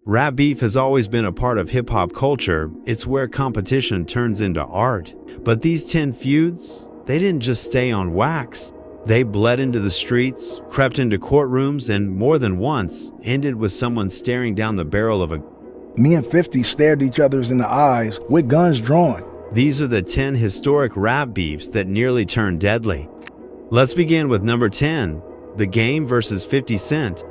Rap beef has always been a part of hip-hop culture. It's where competition turns into art. But these 10 feuds, they didn't just stay on wax. They bled into the streets, crept into courtrooms, and more than once, ended with someone staring down the barrel of a gun. Me and 50 stared each other in the eyes with guns drawn. These are the 10 historic rap beefs that nearly turned deadly. Let's begin with number 10, The Game versus 50 Cent.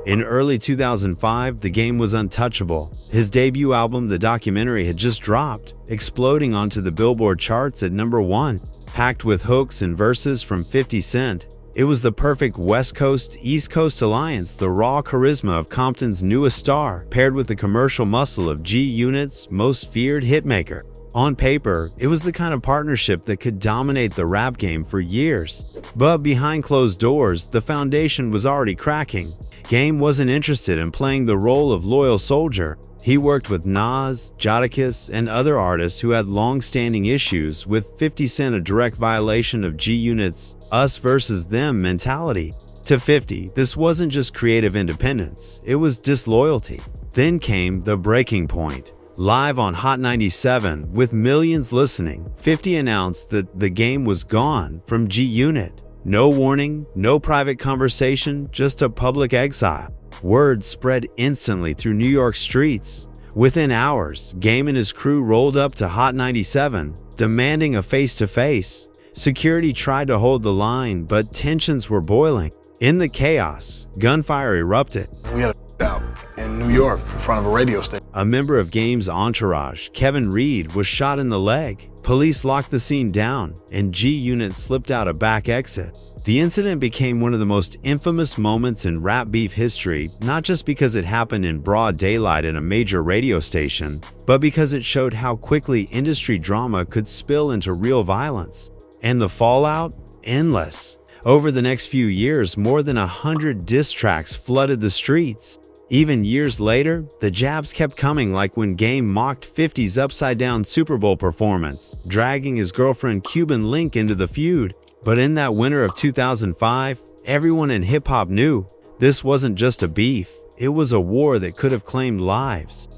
In early 2005, The Game was untouchable. His debut album, The Documentary, had just dropped, exploding onto the Billboard charts at number 1. Packed with hooks and verses from 50 Cent, it was the perfect West Coast-East Coast alliance, the raw charisma of Compton's newest star, paired with the commercial muscle of G-Unit's most feared hitmaker. On paper, it was the kind of partnership that could dominate the rap game for years. But behind closed doors, the foundation was already cracking. Game wasn't interested in playing the role of loyal soldier. He worked with Nas, Jadakiss, and other artists who had long-standing issues with 50 Cent, a direct violation of G-Unit's us versus them mentality. To 50, this wasn't just creative independence, it was disloyalty. Then came the breaking point. Live on Hot 97, with millions listening, 50 announced that The Game was gone from G-Unit. No warning, no private conversation, just a public exile. Word spread instantly through New York streets. Within hours, Game and his crew rolled up to Hot 97, demanding a face-to-face. Security tried to hold the line, but tensions were boiling. In the chaos, gunfire erupted. We had a out in New York in front of a radio station. A member of Game's entourage, Kevin Reed, was shot in the leg. Police locked the scene down, and G-Unit slipped out a back exit. The incident became one of the most infamous moments in rap beef history, not just because it happened in broad daylight at a major radio station, but because it showed how quickly industry drama could spill into real violence. And the fallout? Endless. Over the next few years, more than 100 diss tracks flooded the streets. Even years later, the jabs kept coming, like when Game mocked 50's upside-down Super Bowl performance, dragging his girlfriend Cuban Link into the feud. But in that winter of 2005, everyone in hip-hop knew this wasn't just a beef, it was a war that could have claimed lives.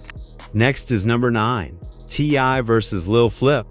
Next is number 9, T.I. versus Lil Flip.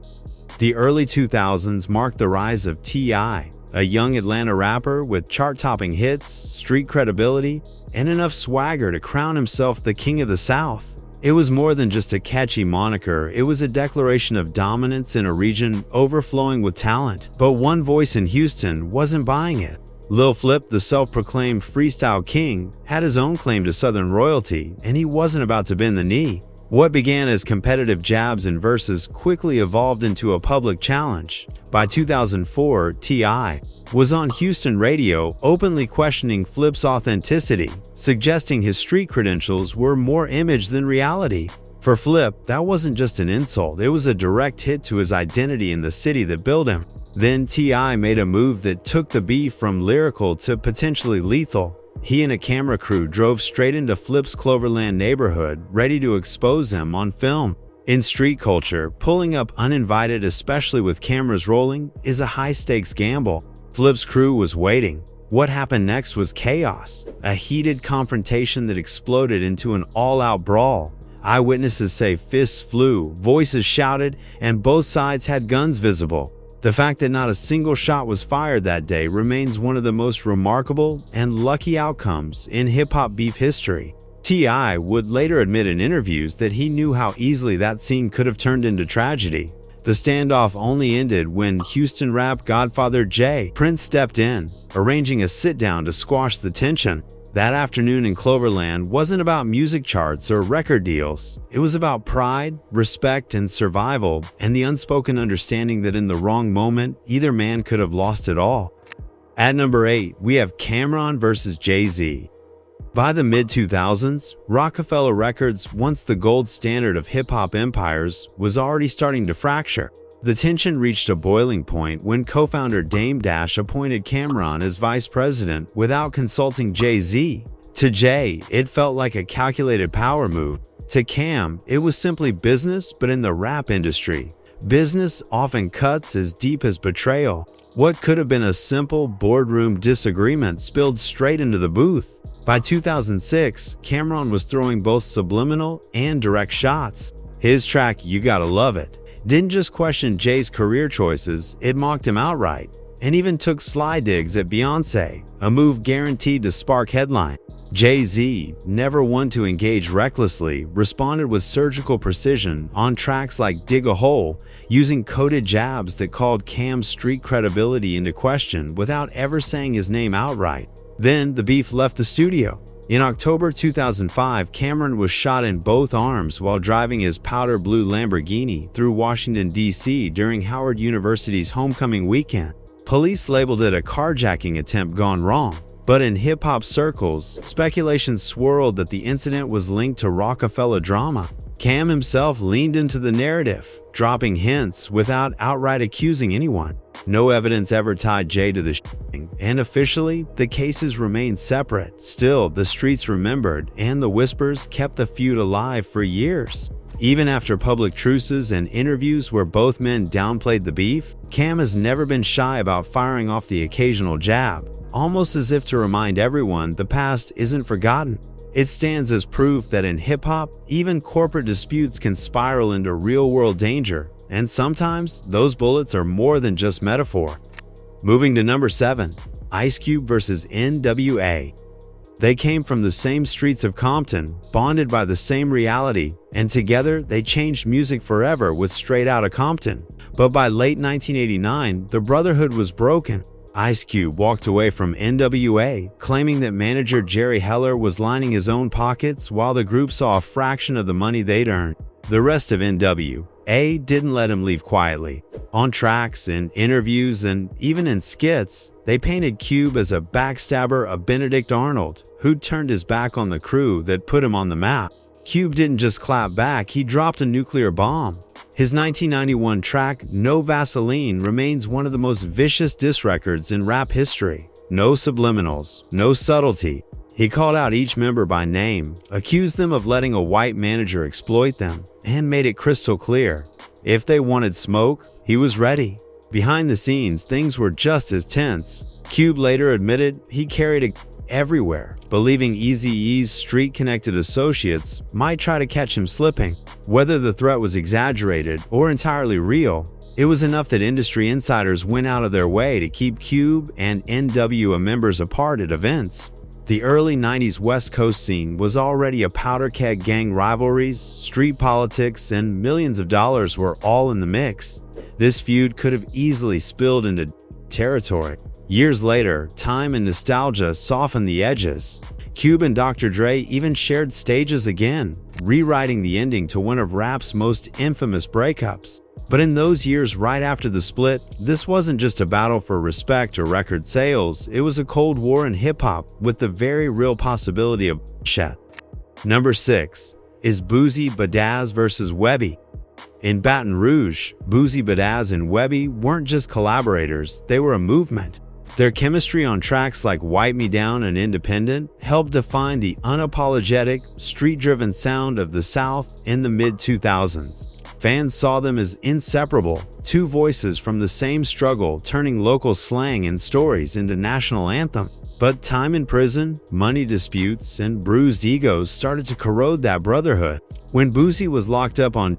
The early 2000s marked the rise of T.I., a young Atlanta rapper with chart-topping hits, street credibility, and enough swagger to crown himself the king of the South. It was more than just a catchy moniker, it was a declaration of dominance in a region overflowing with talent. But one voice in Houston wasn't buying it. Lil Flip, the self-proclaimed freestyle king, had his own claim to Southern royalty, and he wasn't about to bend the knee. What began as competitive jabs and verses quickly evolved into a public challenge. By 2004, T.I. was on Houston radio, openly questioning Flip's authenticity, suggesting his street credentials were more image than reality. For Flip, that wasn't just an insult, it was a direct hit to his identity in the city that built him. Then T.I. made a move that took the beef from lyrical to potentially lethal. He and a camera crew drove straight into Flip's Cloverland neighborhood, ready to expose him on film. In street culture, pulling up uninvited, especially with cameras rolling, is a high-stakes gamble. Flip's crew was waiting. What happened next was chaos, a heated confrontation that exploded into an all-out brawl. Eyewitnesses say fists flew, voices shouted, and both sides had guns visible. The fact that not a single shot was fired that day remains one of the most remarkable and lucky outcomes in hip-hop beef history. T.I. would later admit in interviews that he knew how easily that scene could have turned into tragedy. The standoff only ended when Houston rap godfather Jay Prince stepped in, arranging a sit-down to squash the tension. That afternoon in Cloverland wasn't about music charts or record deals. It was about pride, respect, and survival, and the unspoken understanding that in the wrong moment, either man could have lost it all. At number 8, we have Cameron versus Jay-Z. By the mid-2000s, Rockefeller Records, once the gold standard of hip-hop empires, was already starting to fracture. The tension reached a boiling point when co-founder Dame Dash appointed Cameron as vice president without consulting Jay-Z. To Jay, it felt like a calculated power move. To Cam, it was simply business, but in the rap industry, business often cuts as deep as betrayal. What could have been a simple boardroom disagreement spilled straight into the booth. By 2006, Cameron was throwing both subliminal and direct shots. His track, You Gotta Love It, didn't just question Jay's career choices, it mocked him outright, and even took sly digs at Beyoncé, a move guaranteed to spark headlines. Jay-Z, never one to engage recklessly, responded with surgical precision on tracks like Dig a Hole, using coded jabs that called Cam's street credibility into question without ever saying his name outright. Then the beef left the studio. In October 2005, Cameron was shot in both arms while driving his powder blue Lamborghini through Washington, D.C. during Howard University's homecoming weekend. Police labeled it a carjacking attempt gone wrong. But in hip-hop circles, speculation swirled that the incident was linked to Rockefeller drama. Cam himself leaned into the narrative, dropping hints without outright accusing anyone. No evidence ever tied Jay to the shooting, and officially, the cases remained separate. Still, the streets remembered, and the whispers kept the feud alive for years. Even after public truces and interviews where both men downplayed the beef, Cam has never been shy about firing off the occasional jab, almost as if to remind everyone the past isn't forgotten. It stands as proof that in hip-hop, even corporate disputes can spiral into real-world danger, and sometimes those bullets are more than just metaphor. Moving to number 7, Ice Cube vs. NWA. They came from the same streets of Compton, bonded by the same reality, and together they changed music forever with Straight Outta Compton. But by late 1989, the brotherhood was broken. Ice Cube walked away from NWA, claiming that manager Jerry Heller was lining his own pockets while the group saw a fraction of the money they'd earned. The rest of NWA didn't let him leave quietly. On tracks, in interviews, and even in skits, they painted Cube as a backstabber of Benedict Arnold, who'd turned his back on the crew that put him on the map. Cube didn't just clap back, he dropped a nuclear bomb. His 1991 track, No Vaseline, remains one of the most vicious diss records in rap history. No subliminals, no subtlety. He called out each member by name, accused them of letting a white manager exploit them, and made it crystal clear. If they wanted smoke, he was ready. Behind the scenes, things were just as tense. Cube later admitted he carried a everywhere, believing Eazy-E's street-connected associates might try to catch him slipping. Whether the threat was exaggerated or entirely real, it was enough that industry insiders went out of their way to keep Cube and NWA members apart at events. The early 90s West Coast scene was already a powder keg. Gang rivalries, street politics, and millions of dollars were all in the mix. This feud could have easily spilled into territory. Years later, time and nostalgia softened the edges. Cube and Dr. Dre even shared stages again, rewriting the ending to one of rap's most infamous breakups. But in those years right after the split, this wasn't just a battle for respect or record sales, it was a cold war in hip-hop with the very real possibility of shit. Number 6 is Boosie Badazz vs. Webbie. In Baton Rouge, Boosie Badazz and Webbie weren't just collaborators, they were a movement. Their chemistry on tracks like Wipe Me Down and Independent helped define the unapologetic, street-driven sound of the South in the mid-2000s. Fans saw them as inseparable, two voices from the same struggle, turning local slang and stories into national anthem. But time in prison, money disputes, and bruised egos started to corrode that brotherhood. When Boosie was locked up on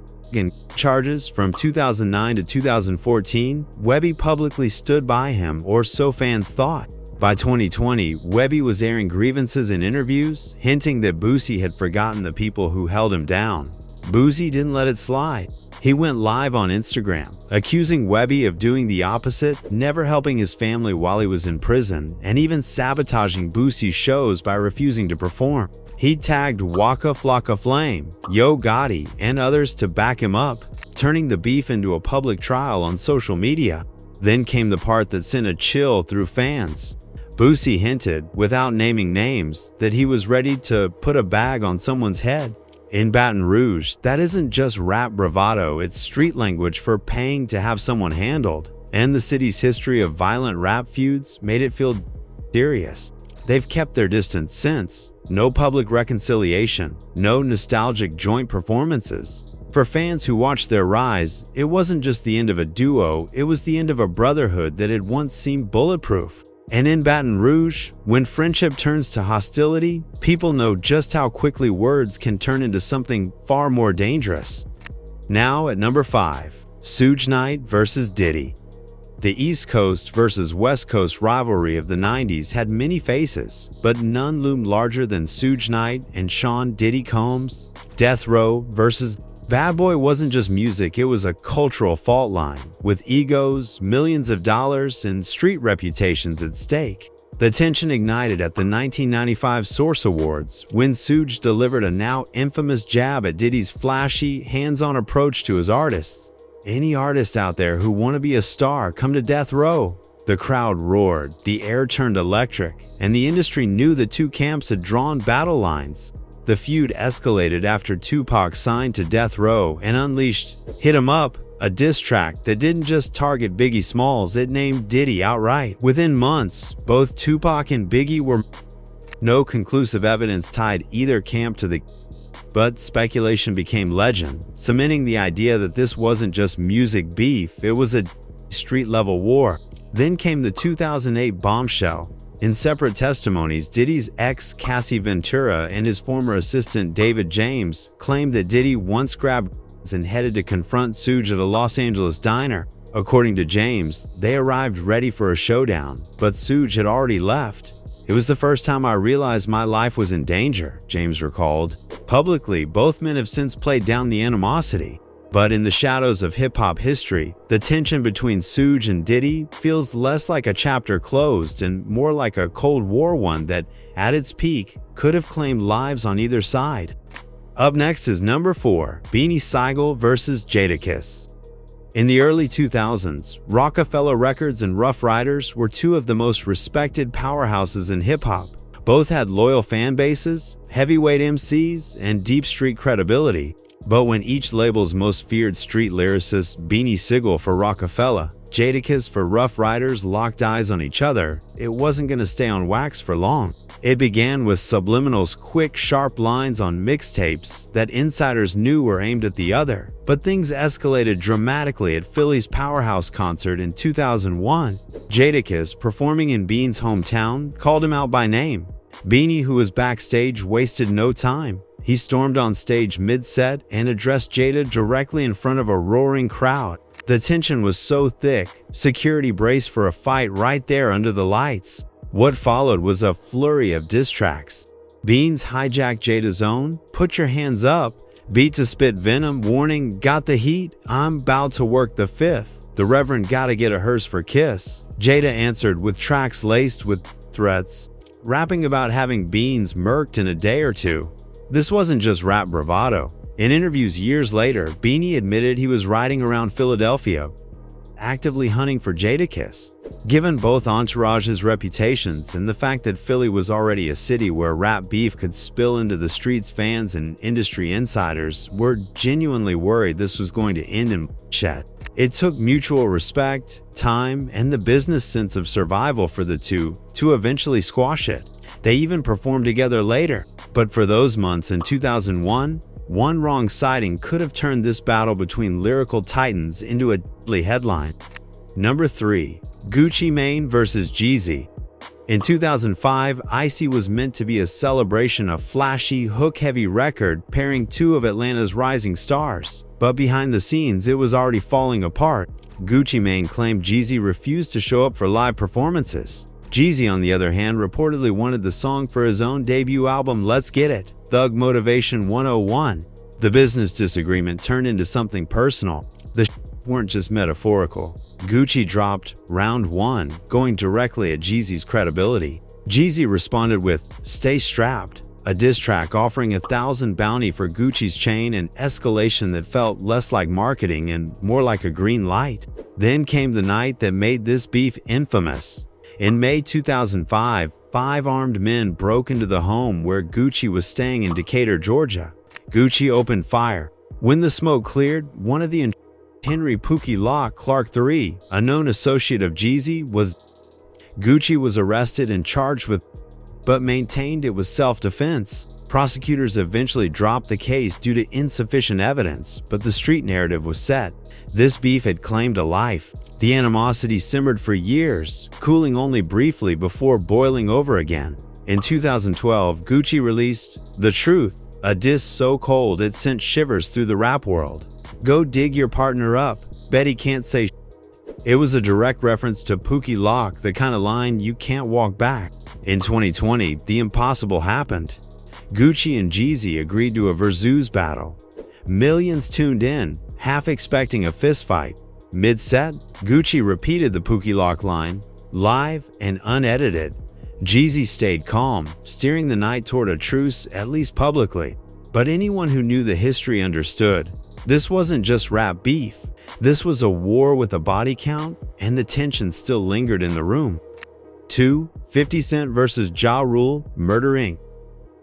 charges from 2009 to 2014, Webbie publicly stood by him, or so fans thought. By 2020, Webbie was airing grievances in interviews, hinting that Boosie had forgotten the people who held him down. Boosie didn't let it slide. He went live on Instagram, accusing Webbie of doing the opposite, never helping his family while he was in prison, and even sabotaging Boosie's shows by refusing to perform. He tagged Waka Flocka Flame, Yo Gotti, and others to back him up, turning the beef into a public trial on social media. Then came the part that sent a chill through fans. Boosie hinted, without naming names, that he was ready to put a bag on someone's head. In Baton Rouge, that isn't just rap bravado, it's street language for paying to have someone handled. And the city's history of violent rap feuds made it feel serious. They've kept their distance since. No public reconciliation, no nostalgic joint performances. For fans who watched their rise, it wasn't just the end of a duo, it was the end of a brotherhood that had once seemed bulletproof. And in Baton Rouge, when friendship turns to hostility, people know just how quickly words can turn into something far more dangerous. Now at number 5, Suge Knight vs. Diddy. The East Coast versus West Coast rivalry of the 90s had many faces, but none loomed larger than Suge Knight and Sean Diddy Combs. Death Row versus Bad Boy wasn't just music, it was a cultural fault line, with egos, millions of dollars, and street reputations at stake. The tension ignited at the 1995 Source Awards when Suge delivered a now infamous jab at Diddy's flashy, hands-on approach to his artists. Any artist out there who want to be a star, come to Death Row. The crowd roared, the air turned electric, and the industry knew the two camps had drawn battle lines. The feud escalated after Tupac signed to Death Row and unleashed Hit 'Em Up, a diss track that didn't just target Biggie Smalls, it named Diddy outright. Within months, both Tupac and Biggie were no conclusive evidence tied either camp to the but speculation became legend, cementing the idea that this wasn't just music beef, it was a street-level war. Then came the 2008 bombshell. In separate testimonies, Diddy's ex Cassie Ventura and his former assistant David James claimed that Diddy once grabbed and headed to confront Suge at a Los Angeles diner. According to James, they arrived ready for a showdown, but Suge had already left. It was the first time I realized my life was in danger, James recalled. Publicly, both men have since played down the animosity. But in the shadows of hip-hop history, the tension between Suge and Diddy feels less like a chapter closed and more like a Cold War one that, at its peak, could have claimed lives on either side. Up next is number 4, Beanie Sigel vs. Jadakiss. In the early 2000s, Rockefeller Records and Rough Riders were two of the most respected powerhouses in hip-hop. Both had loyal fan bases, heavyweight MCs, and deep street credibility. But when each label's most feared street lyricist, Beanie Sigel for Rockefeller, Jadakiss for Rough Riders, locked eyes on each other, it wasn't going to stay on wax for long. It began with Subliminal's quick, sharp lines on mixtapes that insiders knew were aimed at the other. But things escalated dramatically at Philly's Powerhouse concert in 2001. Jadakiss, performing in Beanie's hometown, called him out by name. Beanie, who was backstage, wasted no time. He stormed on stage mid-set and addressed Jada directly in front of a roaring crowd. The tension was so thick, security braced for a fight right there under the lights. What followed was a flurry of diss tracks. Beans hijacked Jada's own, Put Your Hands Up, Beat to Spit Venom, warning, Got the Heat, I'm About to Work the Fifth, The Reverend Gotta Get a Hearse for Kiss. Jada answered with tracks laced with threats, rapping about having Beans murked in a day or two. This wasn't just rap bravado. In interviews years later, Beanie admitted he was riding around Philadelphia, actively hunting for Jadakiss. Given both Entourage's reputations and the fact that Philly was already a city where rap beef could spill into the streets, fans and industry insiders were genuinely worried this was going to end in shit. It took mutual respect, time, and the business sense of survival for the two to eventually squash it. They even performed together later. But for those months in 2001, one wrong sighting could have turned this battle between lyrical titans into a deadly headline. Number 3. Gucci Mane vs. Jeezy. In 2005, Icy was meant to be a celebration of flashy, hook-heavy record pairing two of Atlanta's rising stars. But behind the scenes, it was already falling apart. Gucci Mane claimed Jeezy refused to show up for live performances. Jeezy, on the other hand, reportedly wanted the song for his own debut album Let's Get It, Thug Motivation 101. The business disagreement turned into something personal. The weren't just metaphorical. Gucci dropped Round 1, going directly at Jeezy's credibility. Jeezy responded with Stay Strapped, a diss track offering 1,000 bounty for Gucci's chain, an escalation that felt less like marketing and more like a green light. Then came the night that made this beef infamous. In May 2005, 5 armed men broke into the home where Gucci was staying in Decatur, Georgia. Gucci opened fire. When the smoke cleared, one of the Henry Pookie Law Clark III, a known associate of Jeezy, Gucci was arrested and charged with, but maintained it was self-defense. Prosecutors eventually dropped the case due to insufficient evidence, but the street narrative was set. This beef had claimed a life. The animosity simmered for years, cooling only briefly before boiling over again. In 2012, Gucci released The Truth, a diss so cold it sent shivers through the rap world. Go dig your partner up, bet he can't say sh-. It was a direct reference to Pookie Lock, the kind of line you can't walk back. In 2020, the impossible happened. Gucci and Jeezy agreed to a versus battle. Millions tuned in, half expecting a fistfight. Mid-set, Gucci repeated the Pookie Lock line, live and unedited. Jeezy stayed calm, steering the night toward a truce, at least publicly. But anyone who knew the history understood. This wasn't just rap beef. This was a war with a body count, and the tension still lingered in the room. 2. 50 Cent vs. Ja Rule, Murder Inc.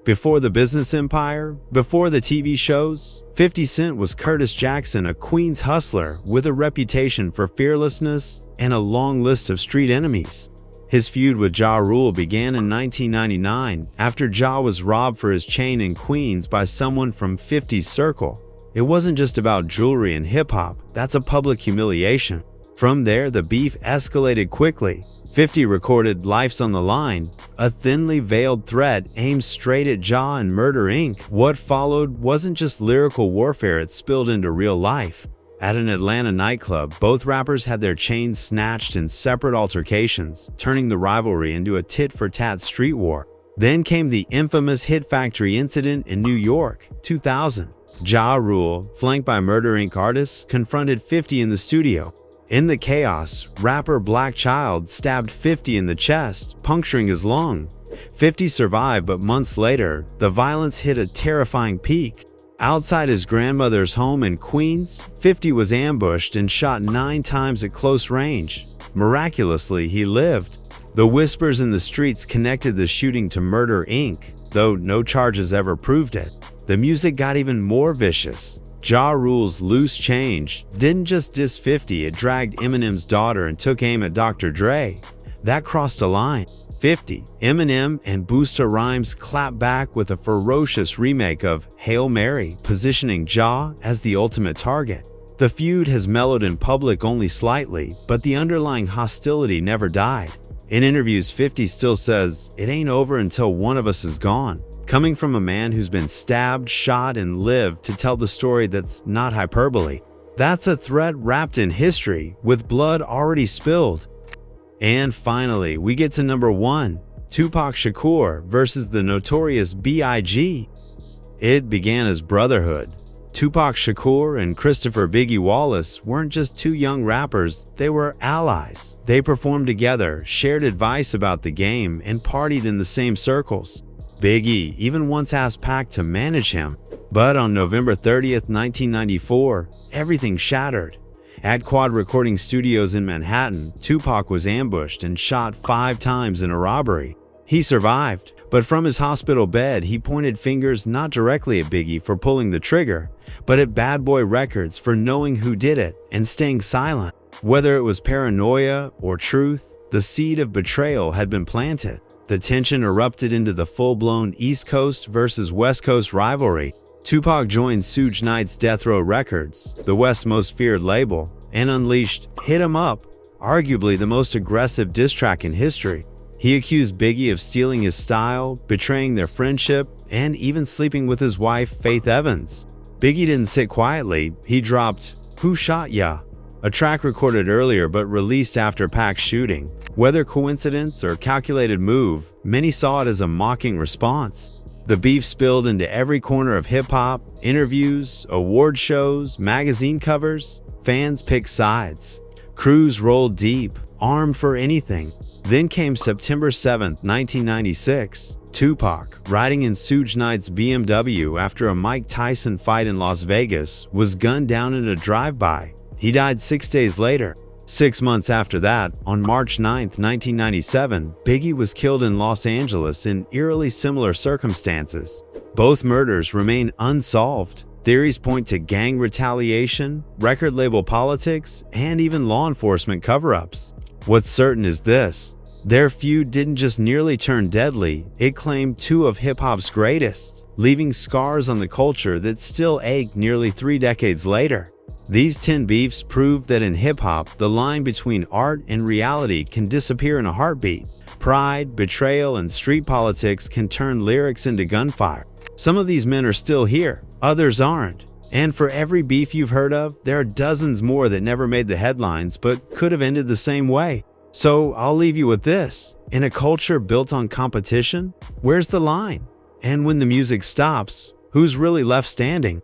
Before the business empire, before the TV shows, 50 Cent was Curtis Jackson, a Queens hustler with a reputation for fearlessness and a long list of street enemies. His feud with Ja Rule began in 1999 after Ja was robbed for his chain in Queens by someone from 50's circle. It wasn't just about jewelry and hip-hop, that's a public humiliation. From there, the beef escalated quickly. 50 recorded Life's on the Line, a thinly veiled threat aimed straight at Ja and Murder Inc. What followed wasn't just lyrical warfare, it spilled into real life. At an Atlanta nightclub, both rappers had their chains snatched in separate altercations, turning the rivalry into a tit-for-tat street war. Then came the infamous Hit Factory incident in New York, 2000. Ja Rule, flanked by Murder Inc. artists, confronted 50 in the studio. In the chaos, rapper Black Child stabbed 50 in the chest, puncturing his lung. 50 survived, but months later, the violence hit a terrifying peak. Outside his grandmother's home in Queens, 50 was ambushed and shot 9 times at close range. Miraculously, he lived. The whispers in the streets connected the shooting to Murder Inc., though no charges ever proved it. The music got even more vicious. Ja Rule's Loose Change didn't just diss 50, it dragged Eminem's daughter and took aim at Dr. Dre. That crossed a line. 50, Eminem and Busta Rhymes clapped back with a ferocious remake of Hail Mary, positioning Ja as the ultimate target. The feud has mellowed in public only slightly, but the underlying hostility never died. In interviews, 50 still says, "It ain't over until one of us is gone." Coming from a man who's been stabbed, shot, and lived to tell the story that's not hyperbole. That's a threat wrapped in history, with blood already spilled. And finally, we get to number 1, Tupac Shakur versus the notorious B.I.G. It began as brotherhood. Tupac Shakur and Christopher Biggie Wallace weren't just two young rappers, they were allies. They performed together, shared advice about the game, and partied in the same circles. Biggie even once asked Pac to manage him. But on November 30th, 1994, everything shattered. At Quad Recording Studios in Manhattan, Tupac was ambushed and shot 5 times in a robbery. He survived, but from his hospital bed, he pointed fingers not directly at Biggie for pulling the trigger, but at Bad Boy Records for knowing who did it and staying silent. Whether it was paranoia or truth, the seed of betrayal had been planted. The tension erupted into the full-blown East Coast versus West Coast rivalry. Tupac joined Suge Knight's Death Row Records, the West's most feared label, and unleashed Hit 'Em Up, arguably the most aggressive diss track in history. He accused Biggie of stealing his style, betraying their friendship, and even sleeping with his wife, Faith Evans. Biggie didn't sit quietly, he dropped Who Shot Ya?, a track recorded earlier but released after Pac's shooting. Whether coincidence or calculated move, many saw it as a mocking response. The beef spilled into every corner of hip-hop, interviews, award shows, magazine covers. Fans picked sides. Crews rolled deep, armed for anything. Then came September 7, 1996. Tupac, riding in Suge Knight's BMW after a Mike Tyson fight in Las Vegas, was gunned down in a drive-by. He died 6 days later. 6 months after that, on March 9, 1997, Biggie was killed in Los Angeles in eerily similar circumstances. Both murders remain unsolved. Theories point to gang retaliation, record label politics, and even law enforcement cover-ups. What's certain is this: their feud didn't just nearly turn deadly, it claimed 2 of hip-hop's greatest. leaving scars on the culture that still ache nearly 3 decades later. These 10 beefs prove that in hip-hop, the line between art and reality can disappear in a heartbeat. Pride, betrayal, and street politics can turn lyrics into gunfire. Some of these men are still here, others aren't. And for every beef you've heard of, there are dozens more that never made the headlines but could have ended the same way. So I'll leave you with this. In a culture built on competition, where's the line? And when the music stops, who's really left standing?